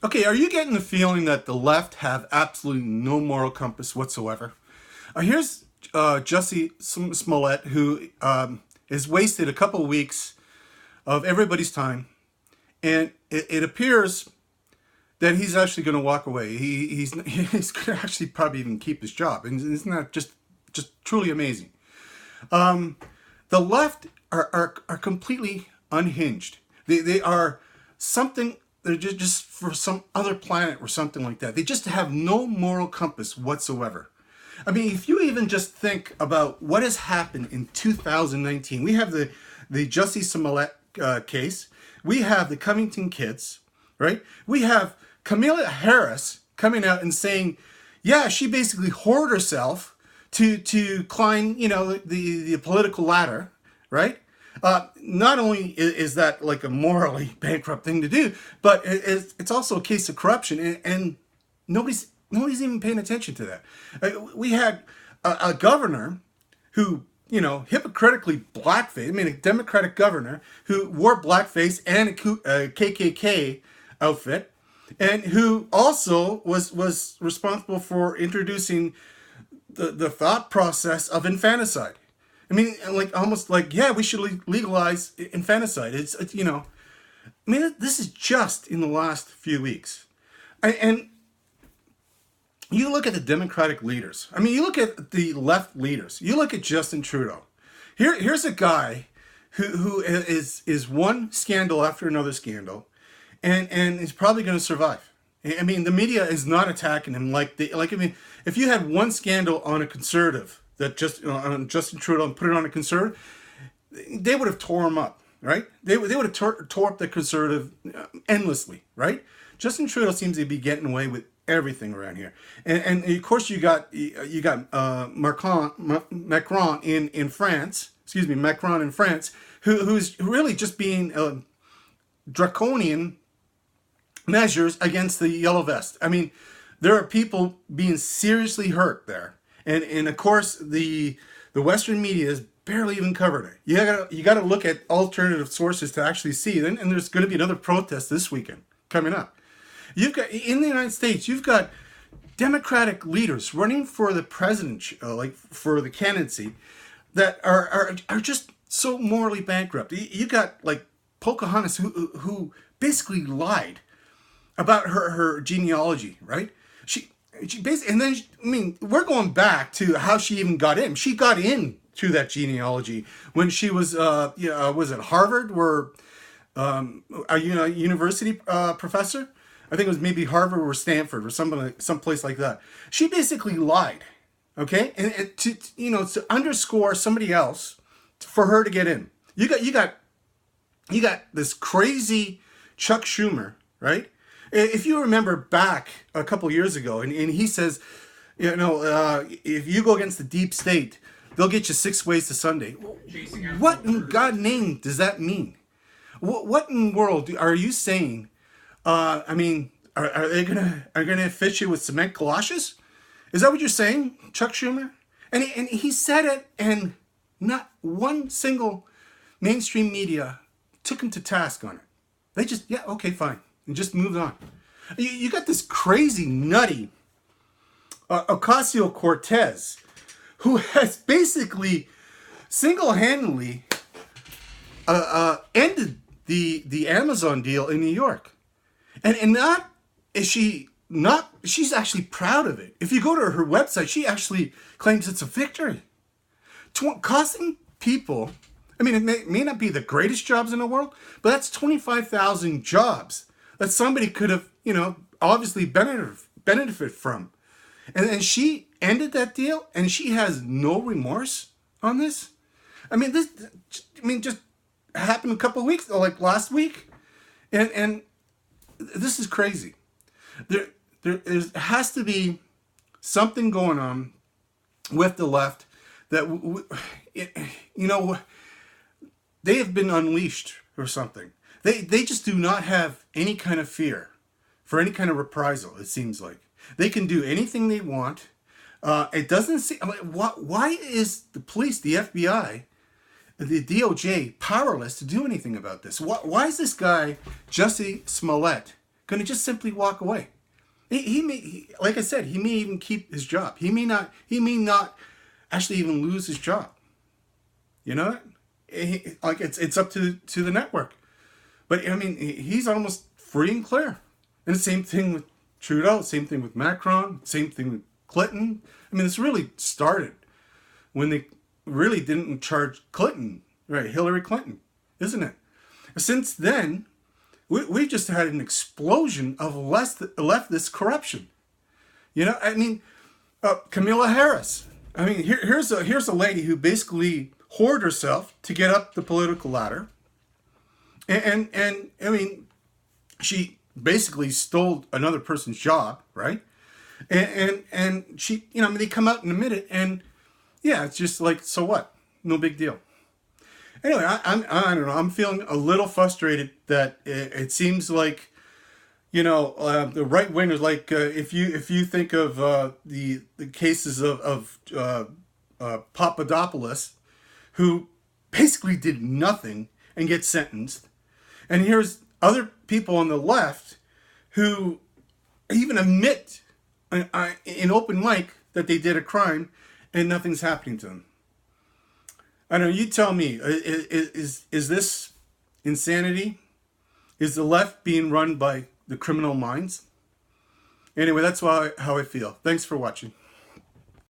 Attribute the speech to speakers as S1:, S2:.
S1: Okay, are you getting the feeling that the left have absolutely no moral compass whatsoever? Here's Jussie Smollett, who has wasted a couple of weeks of everybody's time, and it appears that he's actually going to walk away. He's going to actually probably even keep his job, and isn't that just truly amazing? The left are completely unhinged. They are something. They're just for some other planet or something like that. They just have no moral compass whatsoever. I mean, if you even just think about what has happened in 2019, we have the Jussie Smollett case. We have the Covington kids, right? We have Kamala Harris coming out and saying, yeah, she basically whored herself to climb, the political ladder, right? Not only is that like a morally bankrupt thing to do, but it's also a case of corruption, and nobody's even paying attention to that. We had a governor who, hypocritically blackface. I mean, a Democratic governor who wore blackface and a KKK outfit, and who also was responsible for introducing the thought process of infanticide. I mean, almost like, yeah, we should legalize infanticide. It's I mean, this is just in the last few weeks. And you look at the Democratic leaders. I mean, you look at the left leaders. You look at Justin Trudeau. Here's a guy who is one scandal after another scandal, and is probably going to survive. I mean, the media is not attacking him I mean, if you had one scandal on a conservative, that just on Justin Trudeau and put it on a conservative, they would have tore him up, right? They would have tore up the conservative endlessly, right? Justin Trudeau seems to be getting away with everything around here, and of course you got Macron in France, Macron in France, who's really just being draconian measures against the yellow vest. I mean, there are people being seriously hurt there. And of course, the Western media has barely even covered it. You got to look at alternative sources to actually see. And there's going to be another protest this weekend coming up. You've got in the United States, you've got Democratic leaders running for the presidency, for the candidacy, that are just so morally bankrupt. You got like Pocahontas, who basically lied about her genealogy, right? She basically, and then we're going back to how she even got in. She got in through that genealogy when she was was it Harvard or a university professor? I think it was maybe Harvard or Stanford or someplace like that. She basically lied, okay, and to underscore somebody else for her to get in. You got this crazy Chuck Schumer, right? If you remember back a couple years ago, and he says, if you go against the deep state, they'll get you 6 ways to Sunday. What in God's name does that mean? What in the world are you saying? I mean, are they gonna fit you with cement galoshes? Is that what you're saying, Chuck Schumer? And he said it, and not one single mainstream media took him to task on it. They just, yeah, okay, fine. And just moved on. You got this crazy, nutty Ocasio-Cortez, who has basically single-handedly ended the Amazon deal in New York. And she's actually proud of it. If you go to her website, she actually claims it's a victory. Costing people, I mean, it may not be the greatest jobs in the world, but that's 25,000 jobs that somebody could have, obviously benefit from. And she ended that deal, and she has no remorse on this. I mean, just happened a couple of weeks, like last week. And this is crazy. There has to be something going on with the left that, they have been unleashed or something. They just do not have any kind of fear for any kind of reprisal, it seems like. They can do anything they want. It doesn't seem... why is the police, the FBI, the DOJ powerless to do anything about this? Why is this guy, Jussie Smollett, going to just simply walk away. Like I said, he may even keep his job. He may not actually even lose his job. You know, like it's up to the network. But I mean, he's almost free and clear. And the same thing with Trudeau, same thing with Macron, same thing with Clinton. I mean, this really started when they really didn't charge Clinton, right? Hillary Clinton, isn't it? Since then, we just had an explosion of leftist corruption. You know, I mean, Kamala Harris. I mean, here's a lady who basically whored herself to get up the political ladder, and I mean, she basically stole another person's job, right? And she, you know, I mean, they come out and admit it, and yeah, it's just like, so what? No big deal. Anyway, I don't know. I'm feeling a little frustrated that it seems like, you know, the right wingers, like if you think of the cases of Papadopoulos, who basically did nothing and gets sentenced, and here's other people on the left who even admit in open mic that they did a crime and nothing's happening to them. I don't know, you tell me, is this insanity? Is the left being run by the criminal minds? Anyway, that's how I feel. Thanks for watching.